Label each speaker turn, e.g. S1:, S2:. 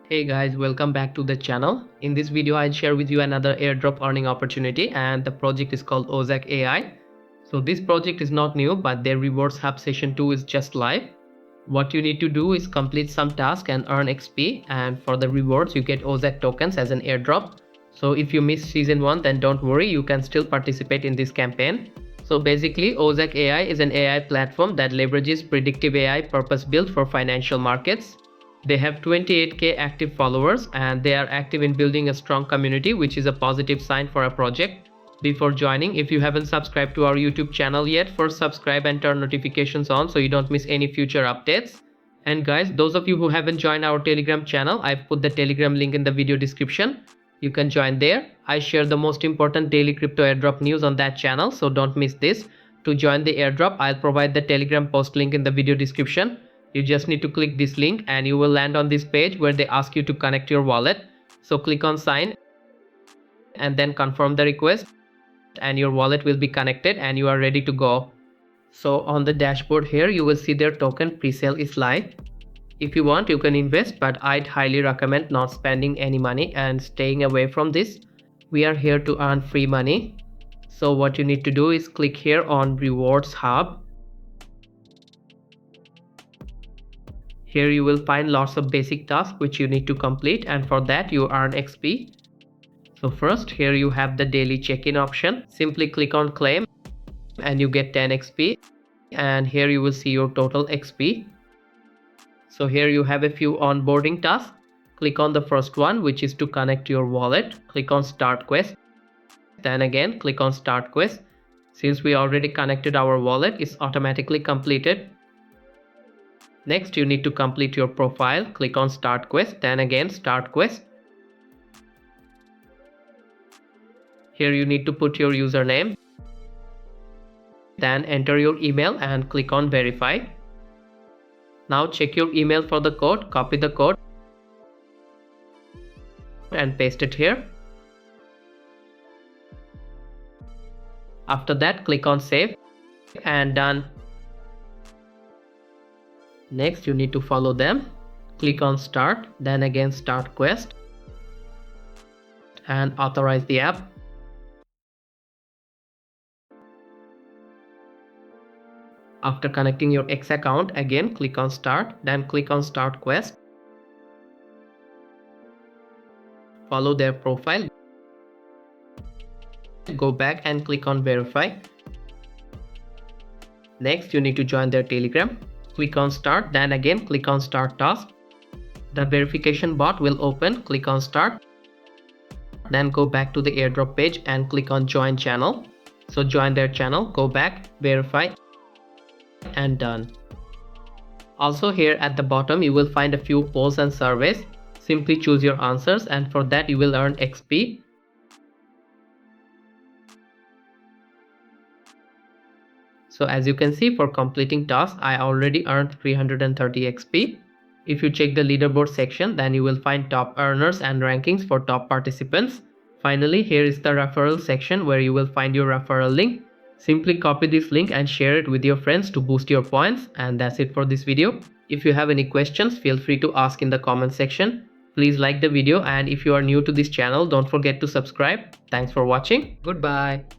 S1: Hey guys, welcome back to the channel. In this video I'll share with you another airdrop earning opportunity, and the project is called OZAK AI. So this project is not new, but their rewards hub session 2 is just live. What you need to do is complete some task and earn XP, and for the rewards you get OZAK tokens as an airdrop. So if you missed season 1, then don't worry, you can still participate in this campaign. So basically OZAK AI is an AI platform that leverages predictive AI purpose built for financial markets. They have 28k active followers and they are active in building a strong community, which is a positive sign for a project. Before joining, if you haven't subscribed to our YouTube channel yet, first subscribe and turn notifications on so you don't miss any future updates. And guys, those of you who haven't joined our Telegram channel, I've put the Telegram link in the video description. You can join there. I share the most important daily crypto airdrop news on that channel, so don't miss this. To join the airdrop, I'll provide the Telegram post link in the video description. You just need to click this link and you will land on this page where they ask you to connect your wallet. So click on sign and then confirm the request, and your wallet will be connected and you are ready to go. So on the dashboard here you will see their token pre-sale is live. If you want, you can invest, but I'd highly recommend not spending any money and staying away from this. We are here to earn free money. So what you need to do is click here on rewards hub. Here you will find lots of basic tasks which you need to complete, and for that you earn XP. So first, here you have the daily check-in option. Simply click on claim and you get 10 XP, and here you will see your total XP. So here you have a few onboarding tasks. Click on the first one, which is to connect your wallet. Click on start quest, then again click on start quest. Since we already connected our wallet, it's automatically completed. Next, you need to complete your profile. Click on start quest, then again start quest. Here you need to put your username, then enter your email and click on verify. Now check your email for the code, copy the code and paste it here. After that, click on save and done. Next, you need to follow them. Click on start, then again start quest and authorize the app. After connecting your X account, again click on start, then click on start quest. Follow their profile. Go back and click on verify. Next, you need to join their Telegram. Click on start, then again click on start task. The verification bot will open. Click on start, then go back to the airdrop page and click on join channel. So join their channel, go back, verify and done. Also here at the bottom you will find a few polls and surveys. Simply choose your answers and for that you will earn XP. So as you can see, for completing tasks, I already earned 330 XP. If you check the leaderboard section, then you will find top earners and rankings for top participants. Finally, here is the referral section where you will find your referral link. Simply copy this link and share it with your friends to boost your points. And that's it for this video. If you have any questions, feel free to ask in the comment section. Please like the video, and if you are new to this channel, don't forget to subscribe. Thanks for watching. Goodbye.